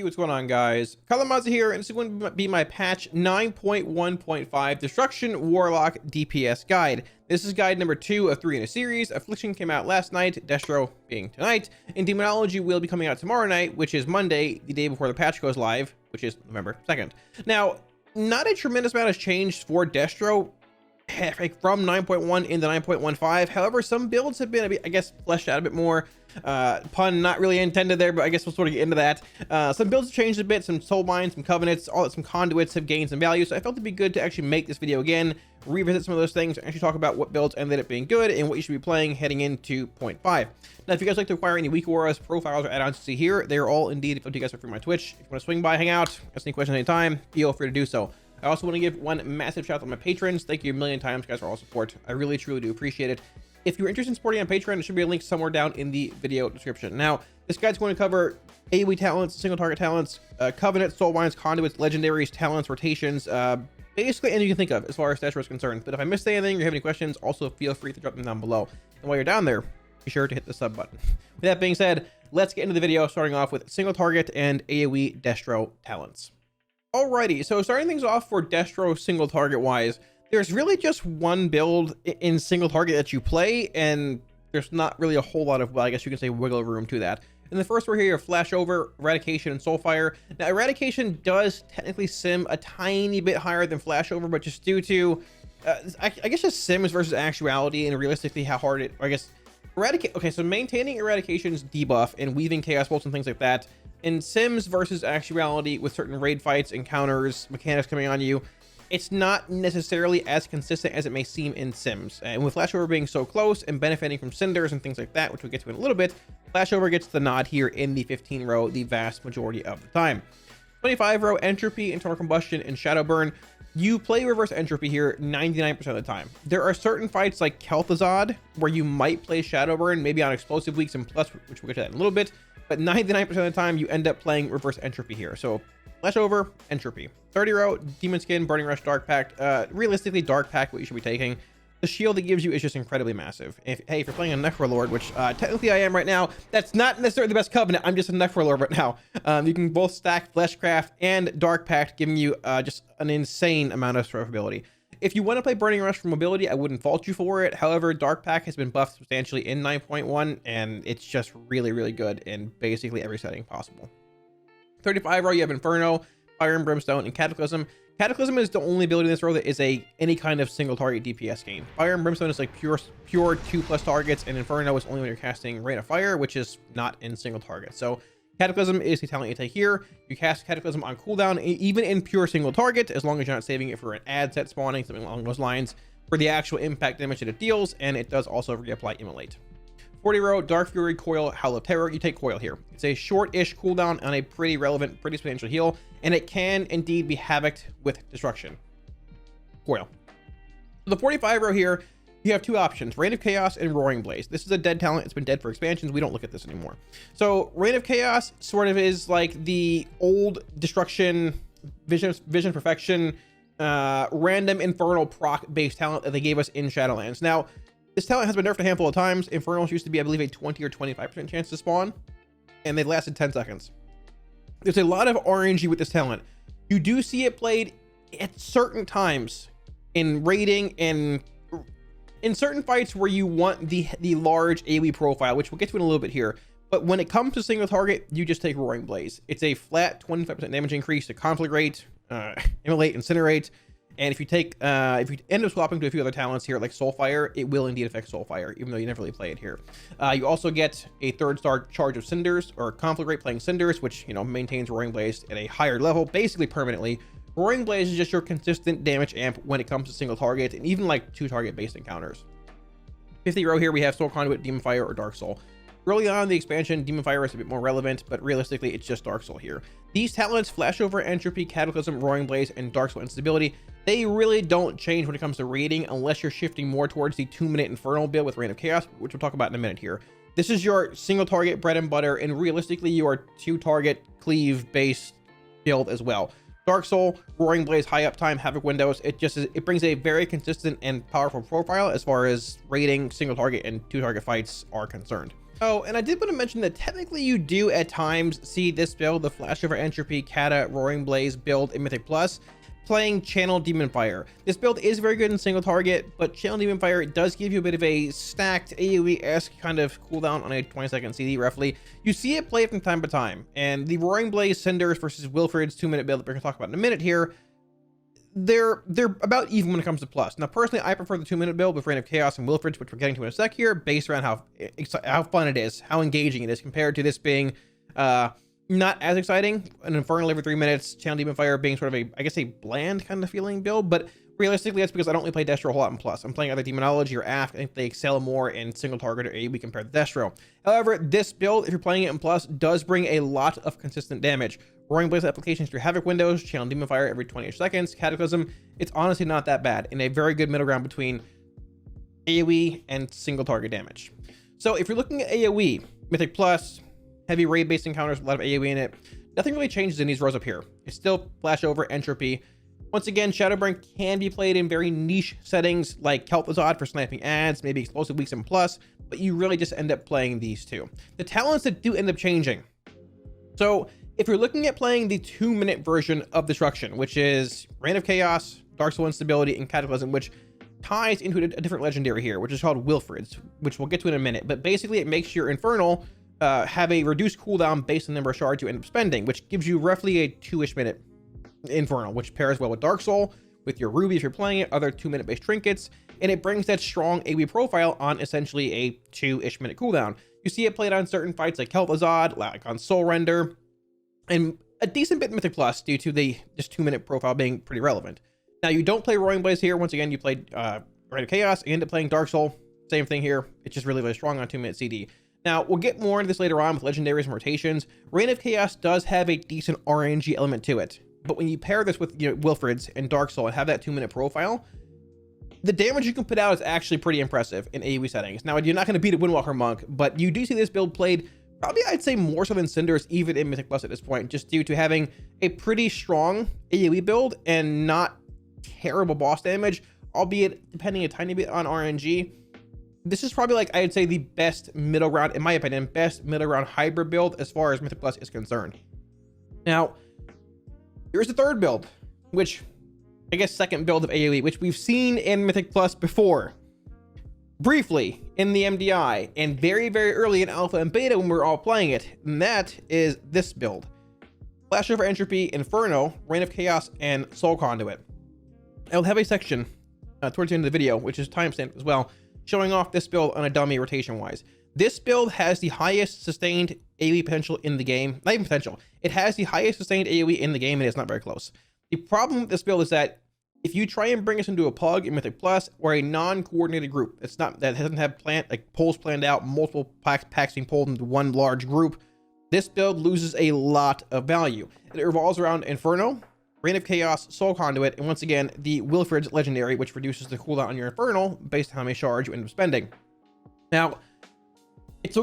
what's going on, guys? Kalamazi here, and this is going to be my patch 9.1.5 Destruction Warlock DPS guide. This is guide number 2 of 3 in a series. Affliction came out last night, Destro being tonight, and Demonology will be coming out tomorrow night, which is Monday, the day before the patch goes live, which is November 2nd. Now, not a tremendous amount has changed for Destro from 9.1 into 9.15. However, some builds have been a bit, I guess, fleshed out a bit more. Pun not really intended there, but I guess we'll sort of get into that. Some builds have changed a bit, some Soulbinds, some Covenants, some Conduits have gained some value, so I felt it'd be good to actually make this video again, revisit some of those things, and actually talk about what builds ended up being good and what you should be playing heading into 0.5. Now, if you guys like to acquire any weak auras, profiles, or add-ons to see here, they are all indeed available to you guys for my Twitch. If you want to swing by, hang out, ask any questions anytime, feel free to do so. I also want to give one massive shout out to my patrons. Thank you a million times, guys, for all support. I really, truly do appreciate it. If you're interested in supporting on Patreon, there should be a link somewhere down in the video description. Now, this guide's going to cover AoE talents, single target talents, Covenant, Soulbinds, Conduits, Legendaries, talents, rotations, basically anything you can think of as far as Destro is concerned. But if I missed anything or you have any questions, also feel free to drop them down below. And while you're down there, be sure to hit the sub button. With that being said, let's get into the video, starting off with single target and AoE Destro talents. Alrighty, so starting things off for Destro single target wise, there's really just one build in single target that you play, and there's not really a whole lot of, well, I guess you can say wiggle room to that. In the first we're here, you have Flashover, Eradication, and Soulfire. Now, Eradication does technically sim a tiny bit higher than Flashover, but just due to, I guess just sims versus actuality and realistically how hard it, I guess, Eradicate. Okay, so maintaining Eradication's debuff and weaving Chaos Bolts and things like that, in sims versus actuality with certain raid fights, encounters, mechanics coming on you, it's not necessarily as consistent as it may seem in sims. And with Flashover being so close and benefiting from cinders and things like that, which we'll get to in a little bit, Flashover gets the nod here in the 15 row the vast majority of the time. 25 row Entropy, Internal Combustion, and Shadow Burn. You play reverse entropy here 99% of the time. There are certain fights like Kel'Thuzad where you might play Shadow Burn, maybe on explosive weeks and plus, which we'll get to that in a little bit, but 99% of the time you end up playing reverse entropy here. So Flashover, Entropy. 30 row, Demon Skin, Burning Rush, Dark Pact. Realistically, Dark Pact, what you should be taking. The shield it gives you is just incredibly massive. If you're playing a Necrolord, which technically I am right now, that's not necessarily the best Covenant. I'm just a Necrolord right now. You can both stack Fleshcraft and Dark Pact, giving you just an insane amount of survivability. If you want to play Burning Rush for mobility, I wouldn't fault you for it. However, Dark Pact has been buffed substantially in 9.1, and it's just really, really good in basically every setting possible. 35 row, you have Inferno, Fire and Brimstone, and Cataclysm. Cataclysm is the only ability in this row that is any kind of single target DPS gain. Fire and Brimstone is like pure 2+ targets, and Inferno is only when you're casting Rain of Fire, which is not in single target. So Cataclysm is the talent you take here. You cast Cataclysm on cooldown, even in pure single target, as long as you're not saving it for an ad set spawning, something along those lines, for the actual impact damage that it deals, and it does also reapply Immolate. 40 row, Dark Fury, Coil, Howl of Terror. You take Coil here. It's a short-ish cooldown on a pretty relevant, pretty substantial heal, and it can indeed be havocked with Destruction. Coil. So the 45 row here, you have two options, Reign of Chaos and Roaring Blaze. This is a dead talent. It's been dead for expansions. We don't look at this anymore. So Reign of Chaos sort of is like the old Destruction, Vision Perfection, random Infernal proc-based talent that they gave us in Shadowlands. Now, this talent has been nerfed a handful of times. Infernals used to be, I believe, a 20 or 25% chance to spawn, and they lasted 10 seconds. There's a lot of RNG with this talent. You do see it played at certain times in raiding and in certain fights where you want the large AoE profile, which we'll get to in a little bit here. But when it comes to single target, you just take Roaring Blaze. It's a flat 25% damage increase to Conflagrate, Immolate, Incinerate. And if you take, if you end up swapping to a few other talents here, like Soulfire, it will indeed affect Soulfire, even though you never really play it here. You also get a 3rd-star charge of Cinders, or Conflagrate playing Cinders, which, you know, maintains Roaring Blaze at a higher level, basically permanently. Roaring Blaze is just your consistent damage amp when it comes to single target, and even like 2-target based encounters. 50 row here, we have Soul Conduit, Demon Fire, or Dark Soul. Early on in the expansion, Demon Fire is a bit more relevant, but realistically, it's just Dark Soul here. These talents, Flashover, Entropy, Cataclysm, Roaring Blaze, and Dark Soul Instability, they really don't change when it comes to raiding unless you're shifting more towards the 2-minute Infernal build with Reign of Chaos, which we'll talk about in a minute here. This is your single target bread and butter, and realistically, your 2-target cleave based build as well. Dark Soul, Roaring Blaze, high uptime, Havoc windows. It brings a very consistent and powerful profile as far as raiding, single target, and 2-target fights are concerned. Oh, and I did want to mention that technically you do at times see this build, the Flashover Entropy Kata Roaring Blaze build in Mythic Plus, playing Channel Demon Fire. This build is very good in single target, but Channel Demon Fire does give you a bit of a stacked AoE-esque kind of cooldown on a 20-second CD roughly. You see it play from time to time, and the Roaring Blaze Cinders versus Wilfred's 2-minute build that we're going to talk about in a minute here, they're about even when it comes to plus. Now, personally, I prefer the 2-minute build with Reign of Chaos and Wilfred's, which we're getting to in a sec here, based around how fun it is, how engaging it is, compared to this being not as exciting. An Infernal every 3 minutes, Channel Demon Fire being sort of a, I guess, a bland kind of feeling build, but realistically, that's because I don't really play Destro a whole lot in plus. I'm playing either Demonology or Aft. I think they excel more in single target or AoE compared to Destro. However, this build, if you're playing it in plus, does bring a lot of consistent damage. Roaring Blaze applications through Havoc windows, Channel Demon Fire every 20 seconds, Cataclysm, it's honestly not that bad, in a very good middle ground between AoE and single target damage. So if you're looking at AoE, Mythic Plus, heavy raid-based encounters, a lot of AoE in it, nothing really changes in these rows up here. It's still Flashover, Entropy. Once again, Shadowburn can be played in very niche settings like Kel'Thuzad for sniping ads, maybe Explosive Weeks and Plus, but you really just end up playing these two. The talents that do end up changing. So if you're looking at playing the 2-minute version of Destruction, which is Reign of Chaos, Dark Soul Instability, and Cataclysm, which ties into a different legendary here, which is called Wilfred's, which we'll get to in a minute, but basically it makes your Infernal have a reduced cooldown based on the number of shards you end up spending, which gives you roughly a 2-ish minute Infernal, which pairs well with Dark Soul, with your Ruby if you're playing it, other 2-minute based trinkets, and it brings that strong AoE profile on essentially a 2-ish minute cooldown. You see it played on certain fights like Kel'Thuzad, like on Soul Render, and a decent bit in Mythic Plus due to the just 2-minute profile being pretty relevant. Now, you don't play Roaring Blaze here. Once again, you played Reign of Chaos, you end up playing Dark Soul. Same thing here. It's just really, really strong on 2-minute CD. Now, we'll get more into this later on with Legendaries and rotations. Reign of Chaos does have a decent RNG element to it, but when you pair this with, Wilfred's and Dark Soul and have that 2-minute profile, the damage you can put out is actually pretty impressive in AoE settings. Now, you're not going to beat a Windwalker Monk, but you do see this build played probably, I'd say, more so than Cinders, even in Mythic Plus at this point, just due to having a pretty strong AoE build and not terrible boss damage, albeit depending a tiny bit on RNG. This is probably, like, I'd say, the best middle ground, in my opinion, best middle ground hybrid build as far as Mythic Plus is concerned. Now, here's the third build, which, I guess, second build of AoE, which we've seen in Mythic Plus before. Briefly in the MDI, and very, very early in Alpha and Beta when we were all playing it, and that is this build. Flashover Entropy, Inferno, Reign of Chaos, and Soul Conduit. I'll have a section towards the end of the video, which is timestamped as well, showing off this build on a dummy rotation-wise. This build has the highest sustained AoE potential in the game. Not even potential. It has the highest sustained AoE in the game, and it's not very close. The problem with this build is that if you try and bring us into a pug in Mythic Plus or a non-coordinated group, that doesn't have polls planned out, multiple packs being pulled into one large group, this build loses a lot of value. It revolves around Inferno, Reign of Chaos, Soul Conduit, and once again, the Wilfred's Legendary, which reduces the cooldown on your Infernal based on how many shards you end up spending. Now, it's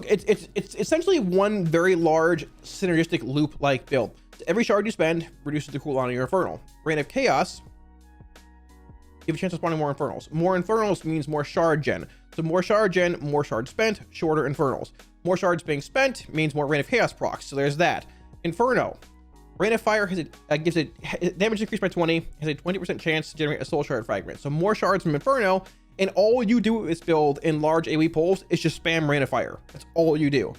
essentially one very large synergistic loop-like build. Every shard you spend reduces the cooldown on your Infernal. Reign of Chaos give you a chance of spawning more Infernals. More Infernals means more shard gen. So more shard gen, more shards spent, shorter Infernals. More shards being spent means more Reign of Chaos procs. So there's that. Inferno. Reign of Fire gives it damage increased by 20, has a 20% chance to generate a soul shard fragment. So more shards from Inferno, and all you do with this build in large AoE pulls is just spam Reign of Fire. That's all you do.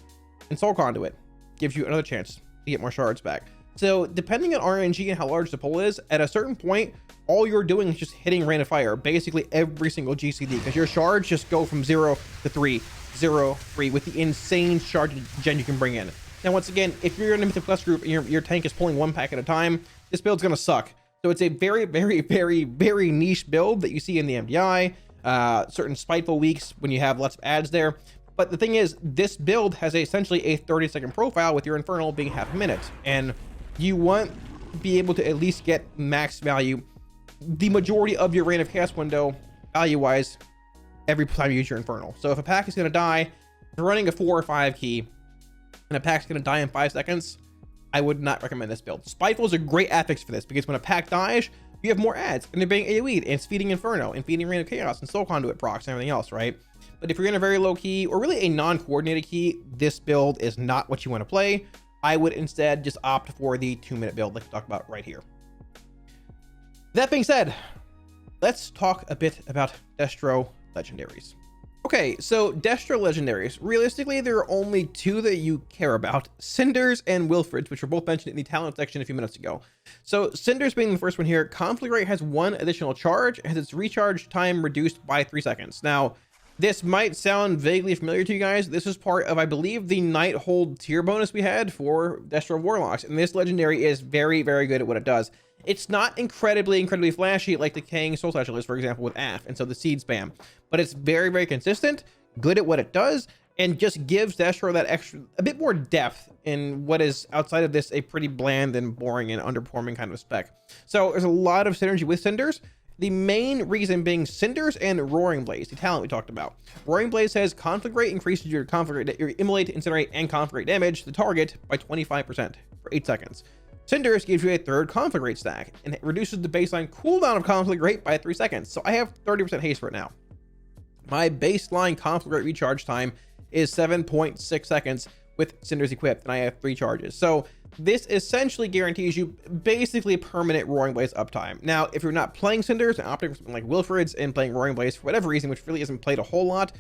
And Soul Conduit gives you another chance to get more shards back. So depending on RNG and how large the pull is, at a certain point, all you're doing is just hitting Reign of Fire basically every single GCD, because your shards just go from 0 to 3, 0, 3 with the insane shard gen you can bring in. Now, once again, if you're in a Mythic Plus group and your tank is pulling one pack at a time, this build's going to suck. So it's a very, very, very, very niche build that you see in the MDI, certain spiteful weeks when you have lots of ads there. But the thing is, this build has essentially a 30-second profile with your Infernal being half a minute. And you want to be able to at least get max value, the majority of your Reign of Chaos window, value-wise, every time you use your Infernal. So if a pack is going to die, if you're running a 4 or 5 key, and a pack's going to die in 5 seconds, I would not recommend this build. Spiteful is a great affix for this, because when a pack dies, you have more ads, and they're being AoE'd, and it's feeding Inferno, and feeding Reign of Chaos, and Soul Conduit procs, and everything else, right? But if you're in a very low key, or really a non-coordinated key, this build is not what you want to play. I would instead just opt for the 2-minute build like we talked about right here. That being said, let's talk a bit about Destro Legendaries. Okay, so Destro Legendaries, realistically, there are only two that you care about, Cinders and Wilfrids, which were both mentioned in the talent section a few minutes ago. So Cinders being the first one here, conflict rate has 1 additional charge and has its recharge time reduced by 3 seconds. Now, this might sound vaguely familiar to you guys. This is part of, I believe, the Nighthold tier bonus we had for Destro Warlocks, and this legendary is very, very good at what it does. It's not incredibly flashy like Decaying Soul Satchel is, for example, with AF, and so the seed spam, but it's very, very consistent, good at what it does, and just gives Destro that extra, a bit more depth in what is, outside of this, a pretty bland and boring and underperforming kind of spec. So there's a lot of synergy with Cinders. The main reason being Cinders and Roaring Blaze, the talent we talked about. Roaring Blaze says conflict rate increases your conflict rate, your immolate, incinerate, and conflict rate damage to the target by 25% for 8 seconds. Cinders gives you a 3rd conflict rate stack, and it reduces the baseline cooldown of conflict rate by 3 seconds. So I have 30% haste right now. My baseline conflict rate recharge time is 7.6 seconds with Cinders equipped, and I have 3 charges. So this essentially guarantees you basically permanent Roaring Blaze uptime. Now, if you're not playing Cinders and opting for something like Wilfrids and playing Roaring Blaze for whatever reason, which really isn't played a whole lot,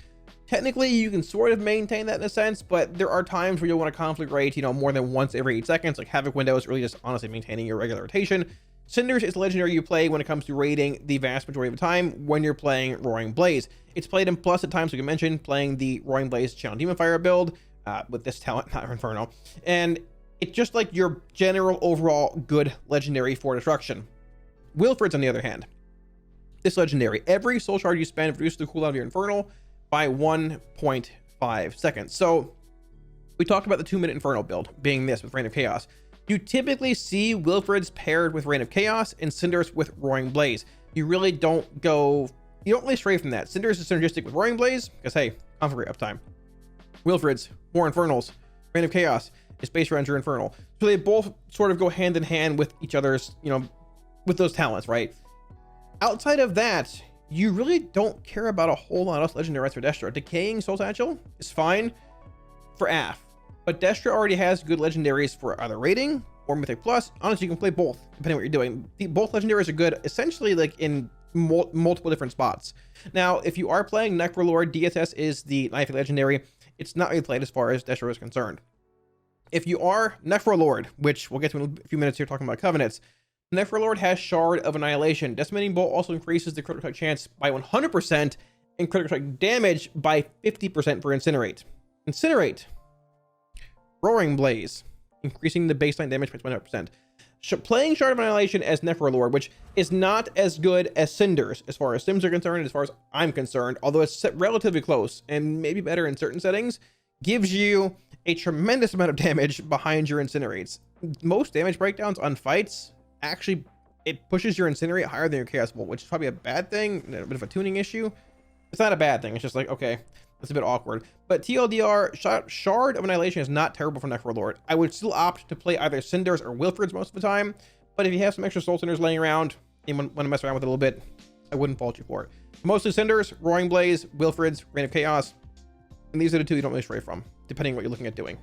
technically you can sort of maintain that in a sense, but there are times where you'll want to conflict rate, you know, more than once every 8 seconds, like Havoc window is really just honestly maintaining your regular rotation. Cinders is legendary you play when it comes to raiding the vast majority of the time when you're playing Roaring Blaze. It's played in plus at times, like I mentioned, playing the Roaring Blaze Channel Demon Fire build with this talent, not Inferno, and it's just like your general overall good legendary for destruction. Wilfrids, on the other hand, this legendary, every soul shard you spend reduces the cooldown of your Inferno by 1.5 seconds. So we talked about the 2-minute Inferno build being this with Reign of Chaos. You typically see Wilfrids paired with Reign of Chaos and Cinders with Roaring Blaze. You really don't really stray from that. Cinders is synergistic with Roaring Blaze because, hey, conflict rate uptime. Wilfrids, more Infernals. Reign of Chaos is based around your Infernal. So they both sort of go hand in hand with each other's, you know, with those talents, right? Outside of that, you really don't care about a whole lot else legendary for Destro. Decaying Soul Satchel is fine for AF, but Destro already has good legendaries for either raiding or Mythic Plus. Honestly, you can play both depending on what you're doing. Both legendaries are good essentially like in multiple different spots. Now, if you are playing Necrolord, DSS is the Knife legendary. It's not really played as far as Destro is concerned. If you are Necrolord, which we'll get to in a few minutes here talking about Covenants, Necrolord has Shard of Annihilation. Decimating Bolt also increases the critical strike chance by 100% and critical strike damage by 50% for Incinerate. Incinerate. Roaring Blaze, increasing the baseline damage by 20%. Playing Shard of Annihilation as Necrolord, which is not as good as Cinders as far as sims are concerned, as far as I'm concerned, although it's relatively close and maybe better in certain settings, gives you a tremendous amount of damage behind your Incinerates. Most damage breakdowns on fights, actually, it pushes your Incinerate higher than your Chaos Bolt, which is probably a bad thing, a bit of a tuning issue. It's not a bad thing, it's just like, okay, that's a bit awkward. But TLDR, Shard of Annihilation is not terrible for Necrolord. I would still opt to play either Cinders or Wilfrids most of the time, but if you have some extra Soul Cinders laying around and want to mess around with it a little bit, I wouldn't fault you for it. Mostly Cinders, Roaring Blaze, Wilfrids, Reign of Chaos, and these are the two you don't really stray from, depending on what you're looking at doing.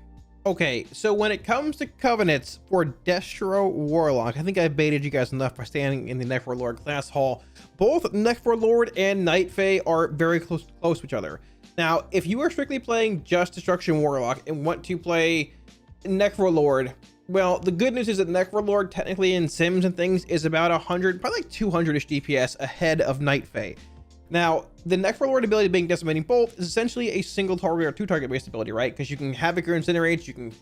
Okay, so when it comes to Covenants for Destro Warlock, I think I baited you guys enough by standing in the Necrolord class hall. Both Necrolord and Night Fae are very close to each other. Now, if you are strictly playing just Destruction Warlock and want to play Necrolord, well, the good news is that Necrolord technically in sims and things is about 100, probably like 200-ish DPS ahead of Night Fae. Now, the Necrolord ability being Decimating Bolt is essentially a single target or 2 target based ability, right? Because you can Havoc your Incinerates, you can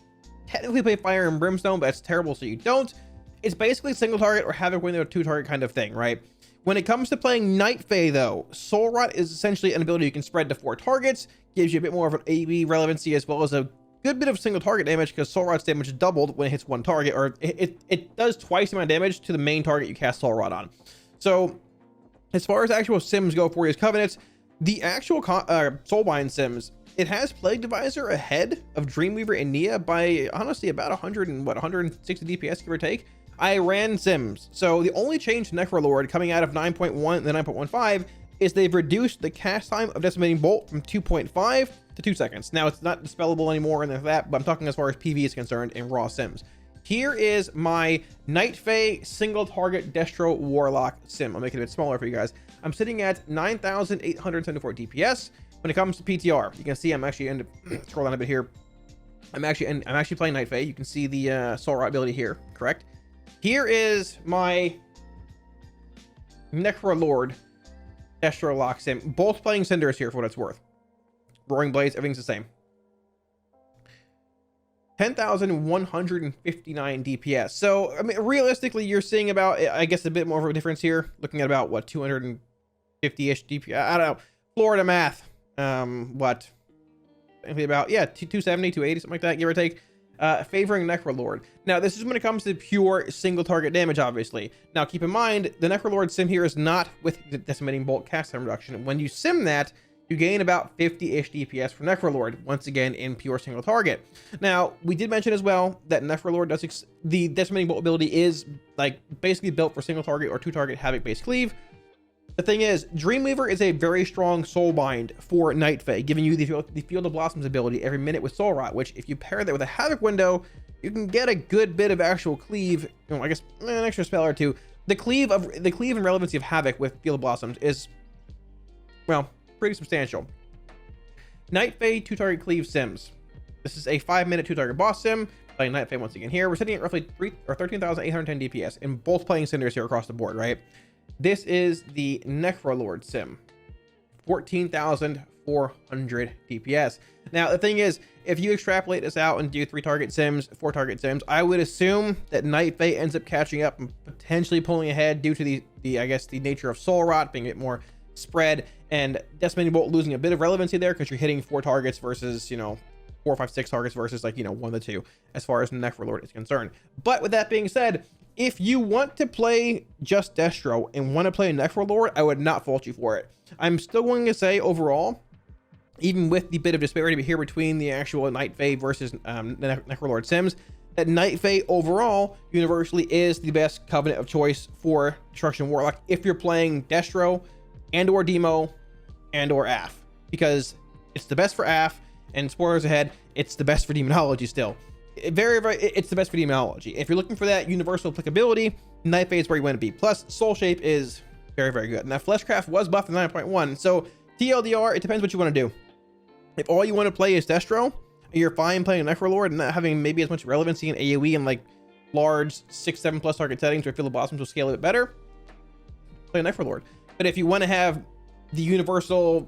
technically play Fire and Brimstone, but that's terrible, so you don't. It's basically single target or Havoc window or 2 target kind of thing, right? When it comes to playing Night Fae, though, Soul Rot is essentially an ability you can spread to 4 targets, gives you a bit more of an AoE relevancy as well as a good bit of single target damage because Soul Rot's damage is doubled when it hits 1 target, or it does twice the amount of damage to the main target you cast Soul Rot on. So, as far as actual sims go for his Covenants, the actual Soulbind sims, it has Plague Divisor ahead of Dreamweaver and Nia by honestly about 160 DPS, give or take. I ran sims. So the only change to Necrolord coming out of 9.1 and then 9.15 is they've reduced the cast time of Decimating Bolt from 2.5 to 2 seconds. Now, it's not dispellable anymore and that, but I'm talking as far as PV is concerned in raw sims. Here is my Night Fae single target Destro Warlock sim. I'll make it a bit smaller for you guys. I'm sitting at 9,874 DPS. When it comes to PTR, you can see I'm actually scroll down a bit here. I'm actually playing Night Fae. You can see the Soul Rot ability here, correct? Here is my Necrolord Destro Lock sim. Both playing Cinders here for what it's worth. Roaring Blades, everything's the same. 10,159 DPS. So, I mean, realistically, you're seeing about, I guess, a bit more of a difference here. Looking at about, what, 250-ish DPS? I don't know. Florida math. What? About, yeah, 270, 280, something like that, give or take. Favoring Necrolord. Now, this is when it comes to pure single target damage, obviously. Now, keep in mind, the Necrolord sim here is not with the Decimating Bolt cast time reduction. When you sim that, you gain about 50-ish DPS for Necrolord, once again in pure single target. Now, we did mention as well that Necrolord does the Decimating Bolt ability is like basically built for single target or two target havoc based cleave. The thing is, Dreamweaver is a very strong soulbind for Night Fae, giving you the Field of Blossoms ability every minute with Soul Rot, which if you pair that with a havoc window, you can get a good bit of actual cleave. You know, I guess an extra spell or two. The cleave and relevancy of havoc with Field of Blossoms is, well, pretty substantial. Night Fae 2-target cleave sims. This is a 5-minute 2-target boss sim. Playing Night Fae once again here. We're sitting at roughly 13,810 DPS in both playing Cinders here across the board, right? This is the Necrolord sim. 14,400 DPS. Now, the thing is, if you extrapolate this out and do 3-target sims, 4-target sims, I would assume that Night Fae ends up catching up and potentially pulling ahead due to the I guess, the nature of Soul Rot being a bit more spread, and Decimating Bolt losing a bit of relevancy there because you're hitting 4 targets versus, you know, 4, 5, 6 targets versus, like, you know, 1 to 2 as far as Necrolord is concerned. But with that being said, if you want to play just Destro and want to play Necrolord, I would not fault you for it. I'm still going to say overall, even with the bit of disparity here between the actual Night Fae versus Necrolord sims, that Night Fae overall universally is the best covenant of choice for Destruction Warlock if you're playing Destro and or Demo and or AF, because it's the best for AF, and spoilers ahead, it's the best for Demonology still. It's the best for Demonology. If you're looking for that universal applicability, Night Fae is where you want to be. Plus, Soul Shape is very, very good. Now, Fleshcraft was buffed in 9.1, so TLDR, it depends what you want to do. If all you want to play is Destro, and you're fine playing Necrolord and not having maybe as much relevancy in AoE and like large 6-7 plus target settings where Field of Blossoms will scale a bit better, play Necrolord. But if you want to have the universal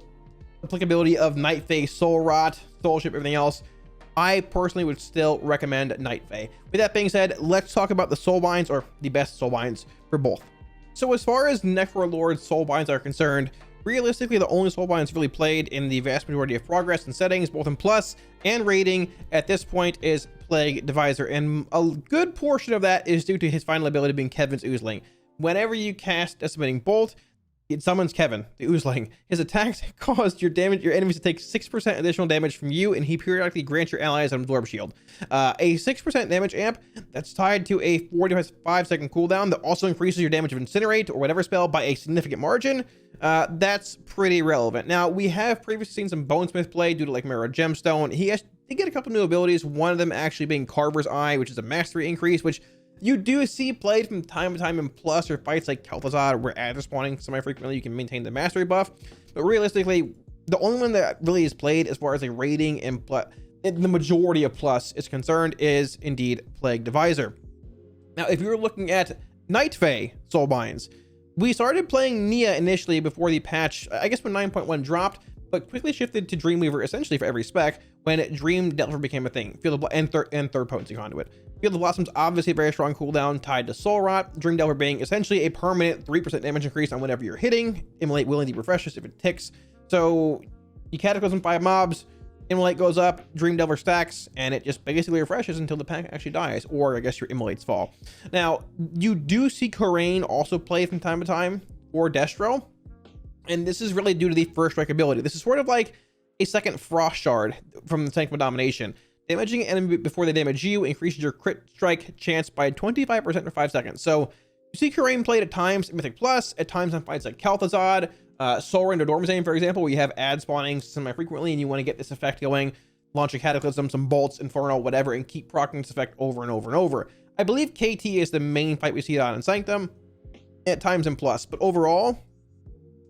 applicability of Night Fae, Soul Rot, Soul Ship, everything else, I personally would still recommend Night Fae. With that being said, let's talk about the Soulbinds, or the best Soulbinds for both. So as far as Necrolord Soulbinds are concerned, realistically, the only Soulbinds really played in the vast majority of progress and settings, both in plus and rating at this point, is Plague Divisor, and a good portion of that is due to his final ability being Kevin's Oozling. Whenever you cast Decimating Bolt, it summons Kevin, the Oozling. His attacks cause your enemies to take 6% additional damage from you, and he periodically grants your allies an Absorb Shield. A 6% damage amp that's tied to a 45-second cooldown that also increases your damage of Incinerate or whatever spell by a significant margin. That's pretty relevant. Now, we have previously seen some Bonesmith play due to like Mirror Gemstone. He did get a couple new abilities, one of them actually being Carver's Eye, which is a mastery increase, which you do see played from time to time in plus or fights like Kel'Thuzad, where adder spawning semi-frequently you can maintain the mastery buff. But realistically, the only one that really is played as far as a rating and the majority of plus is concerned is indeed Plague Divisor. Now, if you're looking at Night Fae Soulbinds, we started playing Nia initially before the patch, I guess when 9.1 dropped, but quickly shifted to Dreamweaver essentially for every spec when Dream Delver became a thing. And third Potency Conduit. Field of Blossoms, obviously a very strong cooldown tied to Soul Rot. Dream Delver being essentially a permanent 3% damage increase on whatever you're hitting. Immolate will indeed refreshes if it ticks. So you Cataclysm 5 mobs, Immolate goes up, Dream Delver stacks, and it just basically refreshes until the pack actually dies, or I guess your Immolates fall. Now, you do see Karain also play from time to time for Destro, and this is really due to the First Strike ability. This is sort of like a second Frost Shard from the Tank of Domination. Damaging an enemy before they damage you increases your crit strike chance by 25% for 5 seconds. So you see Kurain played at times in Mythic Plus, at times on fights like Kalthazad, Soulbinds or Dormzane, for example, where you have ad spawning semi-frequently and you want to get this effect going, launch a Cataclysm, some bolts, Inferno, whatever, and keep proccing this effect over and over and over. I believe KT is the main fight we see it on in Sanctum, at times in Plus, but overall,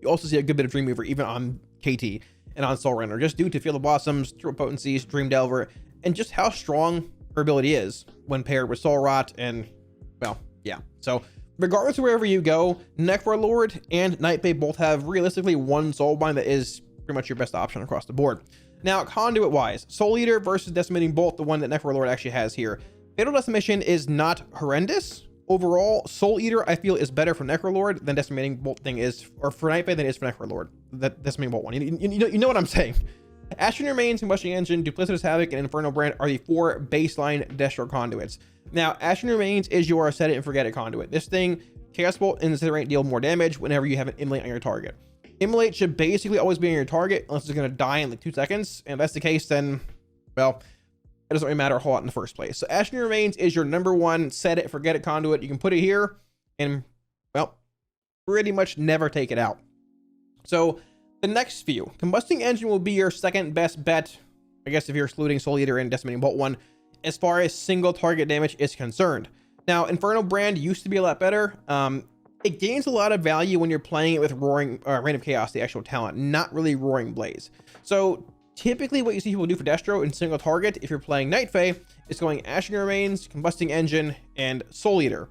you also see a good bit of Dreamweaver even on KT and on Soul Render, just due to Field of Blossoms, True Potencies, Dream Delver, and just how strong her ability is when paired with Soul Rot. And well, yeah, so regardless of wherever you go, Necrolord and Nightbane both have realistically one Soulbind that is pretty much your best option across the board. Now, Conduit wise, Soul Eater versus Decimating Bolt, the one that Necrolord actually has here. Fatal Decimation is not horrendous. Overall, Soul Eater I feel is better for Necrolord than Decimating Bolt thing is, or for Nightbane than it is for Necrolord. That Decimating Bolt one. You know what I'm saying. Ashen Remains, Combusting Engine, Duplicitous Havoc, and Inferno Brand are the 4 baseline Destro conduits. Now, Ashen Remains is your set it and forget it conduit. This thing, Chaos Bolt and Incinerate deal more damage whenever you have an Immolate on your target. Immolate should basically always be on your target unless it's going to die in like 2 seconds. And if that's the case, then, well, it doesn't really matter a whole lot in the first place. So Ashen Remains is your number 1 set it, forget it conduit. You can put it here and, well, pretty much never take it out. So the next few, Combusting Engine will be your second best bet, I guess if you're excluding Soul Eater and Decimating Bolt 1, as far as single target damage is concerned. Now, Inferno Brand used to be a lot better. It gains a lot of value when you're playing it with Reign of Chaos, the actual talent, not really Roaring Blaze. So typically what you see people do for Destro in single target, if you're playing Night Fae, is going Ashen Remains, Combusting Engine, and Soul Eater.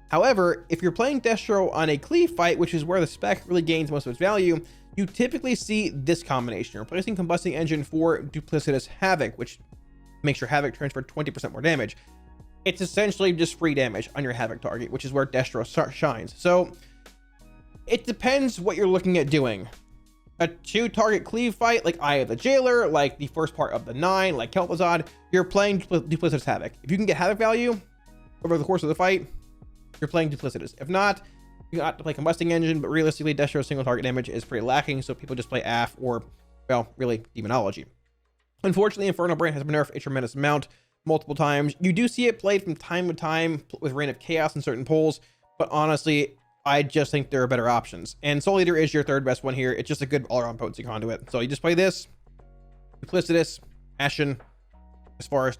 However, if you're playing Destro on a cleave fight, which is where the spec really gains most of its value, you typically see this combination, replacing Combusting Engine for Duplicitous Havoc, which makes your Havoc transfer 20% more damage. It's essentially just free damage on your Havoc target, which is where Destro shines. So it depends what you're looking at doing. A 2-target cleave fight, like Eye of the Jailer, like the first part of the 9, like Kel'Thuzad, you're playing Duplicitous Havoc. If you can get Havoc value over the course of the fight, you're playing Duplicitous. If not, you got to play Combusting Engine, but realistically, Destro's single target damage is pretty lacking, so people just play AF or, well, really Demonology. Unfortunately, Inferno Brand has been nerfed a tremendous amount multiple times. You do see it played from time to time with Reign of Chaos in certain polls, but honestly, I just think there are better options. And Soul Eater is your 3rd best one here. It's just a good all-around potency conduit. So you just play this, Duplicitous, Ashen, as far as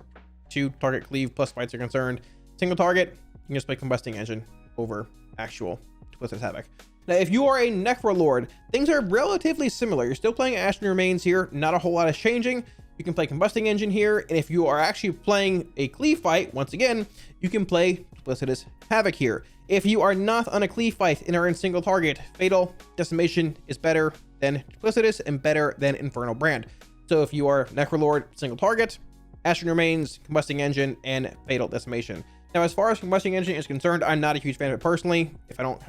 2-target cleave plus fights are concerned. Single target, you can just play Combusting Engine over actual Duplicitous Havoc. Now, if you are a Necrolord, things are relatively similar. You're still playing Ashen Remains here. Not a whole lot is changing. You can play Combusting Engine here. And if you are actually playing a cleave fight, once again, you can play Duplicitous Havoc here. If you are not on a cleave fight and are in single target, Fatal Decimation is better than Duplicitous and better than Inferno Brand. So if you are Necrolord, single target, Ashen Remains, Combusting Engine, and Fatal Decimation. Now, as far as Combusting Engine is concerned, I'm not a huge fan of it personally. If I don't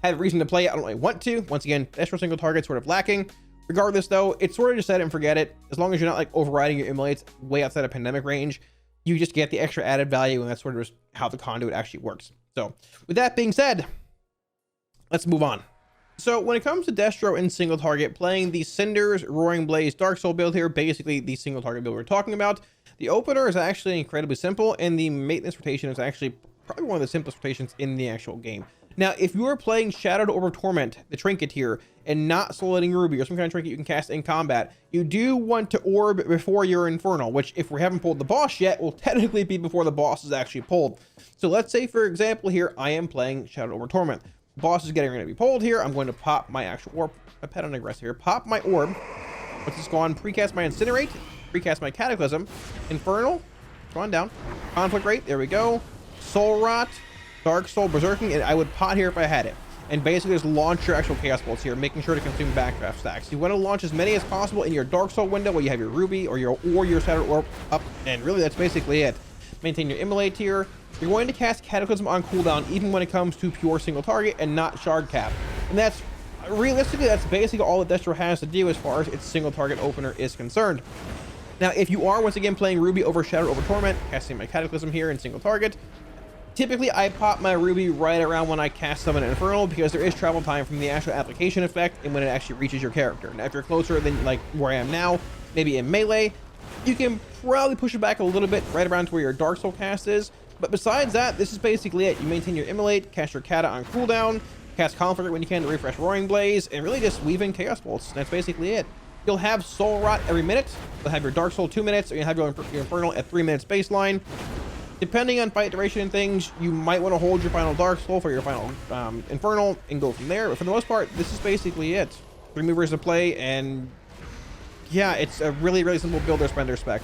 have a reason to play it, I don't really want to. Once again, extra single target sort of lacking. Regardless, though, it's sort of just set it and forget it. As long as you're not like overriding your immolates way outside of pandemic range, you just get the extra added value, and that's sort of just how the conduit actually works. So, with that being said, let's move on. So, when it comes to Destro in single target, playing the Cinders, Roaring Blaze, Dark Soul build here, basically the single target build we're talking about, the opener is actually incredibly simple, and the maintenance rotation is actually probably one of the simplest rotations in the actual game. Now, if you are playing Shadowed Orb Torment, the trinket here, and not Soul Eating Ruby or some kind of trinket you can cast in combat, you do want to orb before your Infernal, which if we haven't pulled the boss yet, will technically be before the boss is actually pulled. So let's say, for example, here, I am playing Shadowed Orb Torment. The boss is getting ready to be pulled here. I'm going to pop my actual orb. I pet on aggressive here. Pop my orb. Let's just go on, precast my Incinerate, precast my Cataclysm, Infernal, go on down, Conflict Rate, there we go, Soul Rot, Dark Soul, Berserking, and I would pot here if I had it. And basically just launch your actual Chaos Bolts here, making sure to consume backdraft stacks. You want to launch as many as possible in your Dark Soul window where you have your Ruby or your Shadowed Orb up, and really that's basically it. Maintain your Immolate here. You're going to cast Cataclysm on cooldown even when it comes to pure single target and not Shard Cap. And that's, realistically, that's basically all that Destro has to do as far as its single target opener is concerned. Now, if you are once again playing Ruby over Shadowed Orb Torment, casting my Cataclysm here in single target, typically I pop my Ruby right around when I cast Summon an Infernal because there is travel time from the actual application effect and when it actually reaches your character. Now, if you're closer than like where I am now, maybe in melee, You can probably push it back a little bit right around to where your Dark Soul cast is. But besides that, this is basically it. You maintain your Immolate, cast your Kata on cooldown, cast Conflict when you can to refresh Roaring Blaze, and really just weave in Chaos Bolts. That's basically it. You'll have Soul Rot every minute. You'll have your Dark Soul 2 minutes, or you'll have your Infernal at 3 minutes baseline. Depending on fight duration and things, you might want to hold your final Dark Soul for your final Infernal and go from there. But for the most part, this is basically it. 3 movers to play, and yeah, it's a really, really simple build or spender spec.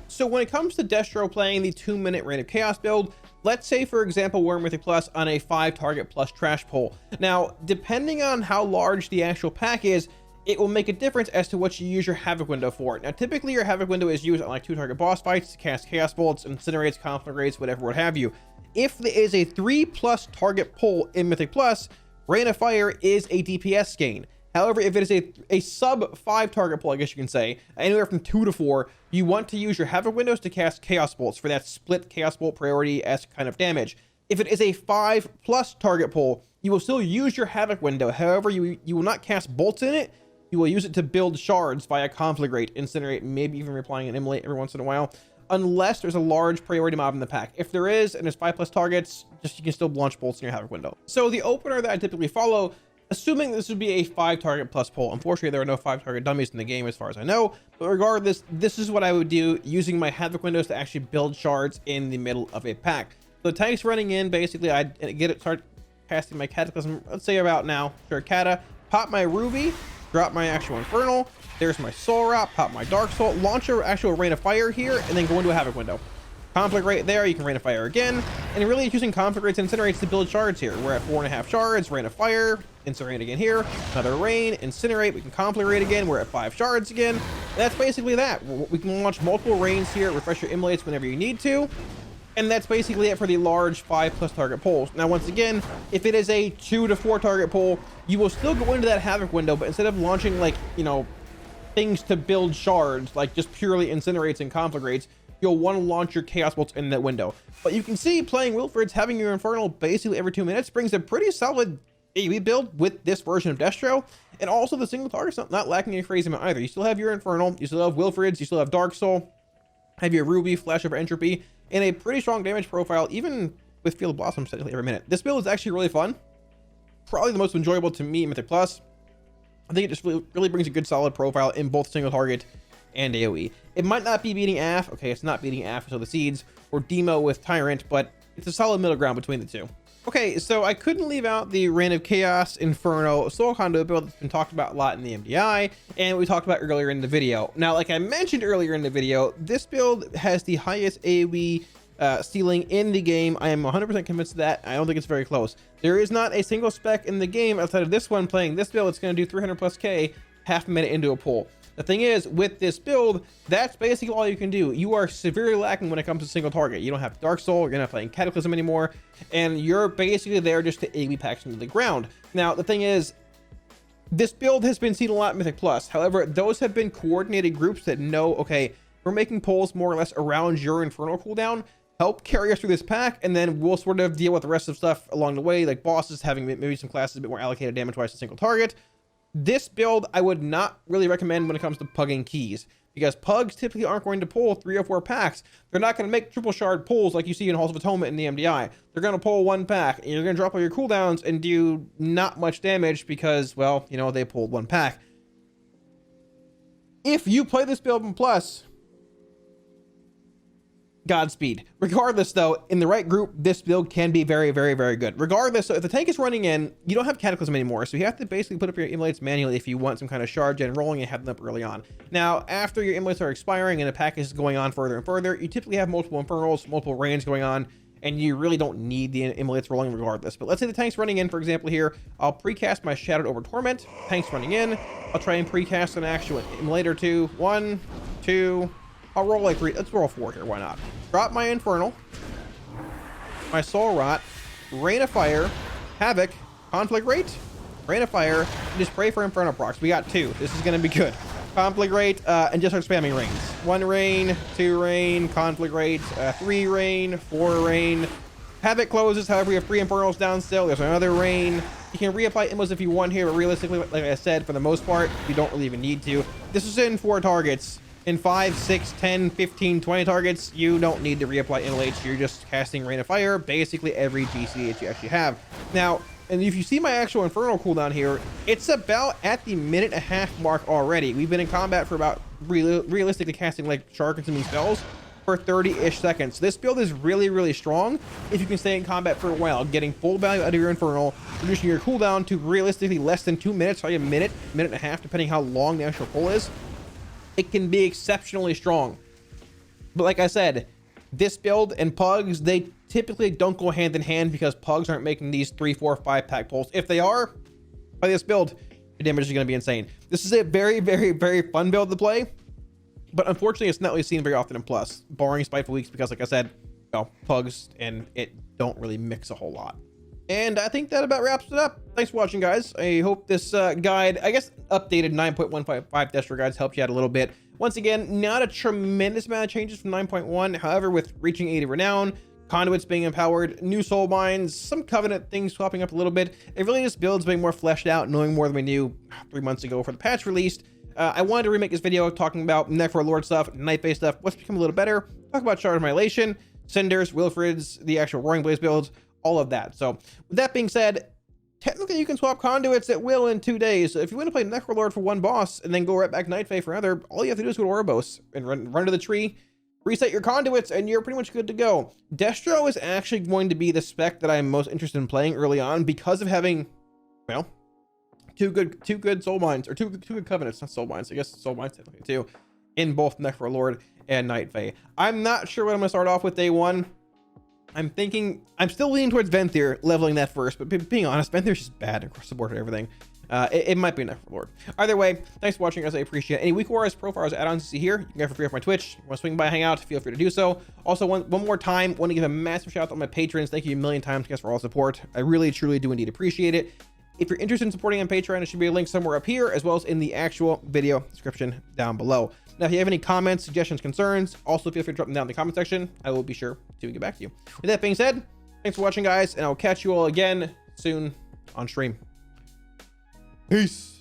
So when it comes to Destro playing the 2-minute Reign of Chaos build, let's say, for example, we're Mythic Plus on a 5-target plus trash pull. Now, depending on how large the actual pack is, it will make a difference as to what you use your Havoc window for. Now, typically your Havoc window is used on like 2-target boss fights to cast Chaos Bolts, Incinerates, Conflagrates, whatever, what have you. If there is a 3+ target pull in Mythic Plus, Rain of Fire is a DPS gain. However, if it is a sub 5 target pull, I guess you can say, anywhere from 2 to 4, you want to use your Havoc windows to cast Chaos Bolts for that split Chaos Bolt priority-esque kind of damage. If it is a 5+ target pull, you will still use your Havoc window. However, you will not cast bolts in it. You will use it to build shards via Conflagrate, Incinerate, maybe even replying an Immolate every once in a while, unless there's a large priority mob in the pack. If there is, and there's 5+ targets, you can still launch bolts in your Havoc window. So the opener that I typically follow, assuming this would be a 5-target plus pull. Unfortunately, there are no 5-target dummies in the game as far as I know, but regardless, this is what I would do using my Havoc windows to actually build shards in the middle of a pack. So the tanks running in, basically, I'd start casting my Cataclysm, let's say about now. Sure, Kata, pop my Ruby, drop my actual Infernal, there's my Soul Rot, pop my Dark Soul, launch your actual Rain of Fire here, and then go into a Havoc window. Conflict right there, you can Rain of Fire again, and really using Conflict rates and Incinerates to build shards here. We're at 4.5 shards, Rain of Fire, Incinerate again here, another Rain, Incinerate, we can Conflict rate again, we're at 5 shards again. And that's basically that. We can launch multiple Rains here, refresh your Immolates whenever you need to, and that's basically it for the large 5+ target pulls. Now, once again, if it is a 2 to 4 target pull, you will still go into that Havoc window, but instead of launching, like, you know, things to build shards, like just purely Incinerates and Conflagrates, you'll want to launch your Chaos Bolts in that window. But you can see playing Wilfred's, having your Infernal basically every 2 minutes brings a pretty solid AoE build with this version of Destro, and also the single target's not lacking any crazy amount either. You still have your Infernal, you still have Wilfred's, you still have Dark Soul, have your Ruby, Flash over Entropy, and a pretty strong damage profile, even with Field of Blossoms technically every minute. This build is actually really fun. Probably the most enjoyable to me in Mythic Plus. I think it just really brings a good solid profile in both single target and AoE. It might not be beating AF. Okay, it's not beating AF with the Seeds or Demo with Tyrant, but it's a solid middle ground between the two. Okay, so I couldn't leave out the Reign of Chaos, Inferno, Soul Conduit build that's been talked about a lot in the MDI, and we talked about earlier in the video. Now, like I mentioned earlier in the video, this build has the highest AoE ceiling in the game. I am 100% convinced of that. I don't think it's very close. There is not a single spec in the game outside of this one playing this build. It's going to do 300+ K half a minute into a pull. The thing is, with this build, that's basically all you can do. You are severely lacking when it comes to single target. You don't have Dark Soul, you're not playing Cataclysm anymore, and you're basically there just to AoE packs into the ground. Now, the thing is, this build has been seen a lot in Mythic Plus. However, those have been coordinated groups that know, okay, we're making pulls more or less around your Infernal cooldown. Help carry us through this pack, and then we'll sort of deal with the rest of stuff along the way, like bosses, having maybe some classes a bit more allocated damage-wise to single target. This build, I would not really recommend when it comes to pugging keys, because pugs typically aren't going to pull 3 or 4 packs. They're not going to make triple shard pulls like you see in Halls of Atonement in the MDI. They're going to pull 1 pack, and you're going to drop all your cooldowns and do not much damage because, well, you know, they pulled 1 pack. If you play this build in Plus, Godspeed. Regardless, though, in the right group, this build can be very, very, very good. Regardless, so if the tank is running in, you don't have Cataclysm anymore, so you have to basically put up your Immolates manually if you want some kind of shard gen rolling and have them up early on. Now, after your Immolates are expiring and the pack is going on further and further, you typically have multiple Infernals, multiple Rains going on, and you really don't need the Immolates rolling regardless. But let's say the tank's running in, for example, here. I'll precast my Shadowed Over Torment. Tank's running in. I'll try and precast an actual Immolate or 2. 1, 2... I'll roll like 3. Let's roll 4 here. Why not? Drop my Infernal, my Soul Rot, Rain of Fire, Havoc, Conflict Rate, Rain of Fire, and just pray for Inferno procs. We got 2. This is going to be good. Conflict Rate, and just start spamming Rains. 1 Rain, 2 Rain, Conflict Rate, 3 Rain, 4 Rain. Havoc closes. However, we have 3 Infernals down still. There's another Rain. You can reapply Immos if you want here, but realistically, like I said, for the most part, you don't really even need to. This is in 4 targets. in 5, 6, 10, 15, 20 targets, you don't need to reapply NLH. You're just casting Rain of Fire basically every GCH you actually have. Now, and if you see my actual Inferno cooldown here, it's about at the minute-and-a-half mark already. We've been in combat for about realistically casting like shark consuming spells for 30-ish seconds. This build is really, really strong if you can stay in combat for a while, getting full value out of your Infernal, reducing your cooldown to realistically less than 2 minutes, probably a minute, minute and a half, depending how long the actual pull is. It can be exceptionally strong. But like I said, this build and Pugs, they typically don't go hand in hand because Pugs aren't making these 3, 4, 5 pack pulls. If they are, by this build, your damage is going to be insane. This is a very, very, very fun build to play, but unfortunately, it's not really seen very often in Plus, barring Spiteful Weeks, because like I said, you know, Pugs and it don't really mix a whole lot. And I think that about wraps it up. Thanks for watching, guys. I hope this guide, I guess updated 9.155 Destro guides helped you out a little bit. Once again, not a tremendous amount of changes from 9.1. However, with reaching 80 renown, Conduits being empowered, new Soulbinds, some Covenant things popping up a little bit, it really just builds being more fleshed out, knowing more than we knew 3 months ago for the patch released. I wanted to remake this video talking about Necrolord stuff, Night-Phase stuff, what's become a little better, talk about Shard of Annihilation, Cinders, Wilfred's, the actual Roaring Blaze builds, all of that. So with that being said, technically you can swap Conduits at will in 2 days. So if you want to play Necrolord for one boss and then go right back Night-Phase for another, all you have to do is go to Oribos and run to the tree, reset your Conduits, and you're pretty much good to go. Destro is actually going to be the spec that I'm most interested in playing early on because of having, well, two good Soulbinds, or two good Covenants, not Soulbinds, I guess Soulbinds technically too, in both Necrolord and Night-Phase. I'm not sure what I'm going to start off with day one. I'm still leaning towards Venthyr, leveling that first, but being honest, Ventyr's just bad across the board and everything. It might be enough for Lord. Either way, thanks for watching, guys. I appreciate it. Any Week Warriors, Profiles, add-ons you see here, you can get for free off my Twitch. You want to swing by, hang out, feel free to do so. Also, one more time, want to give a massive shout out to all my patrons. Thank you a million times, guys, for all the support. I really, truly do indeed appreciate it. If you're interested in supporting on Patreon, there should be a link somewhere up here, as well as in the actual video description down below. Now, if you have any comments, suggestions, concerns, also feel free to drop them down in the comment section. I will be sure to get back to you. With that being said, thanks for watching, guys, and I'll catch you all again soon on stream. Peace.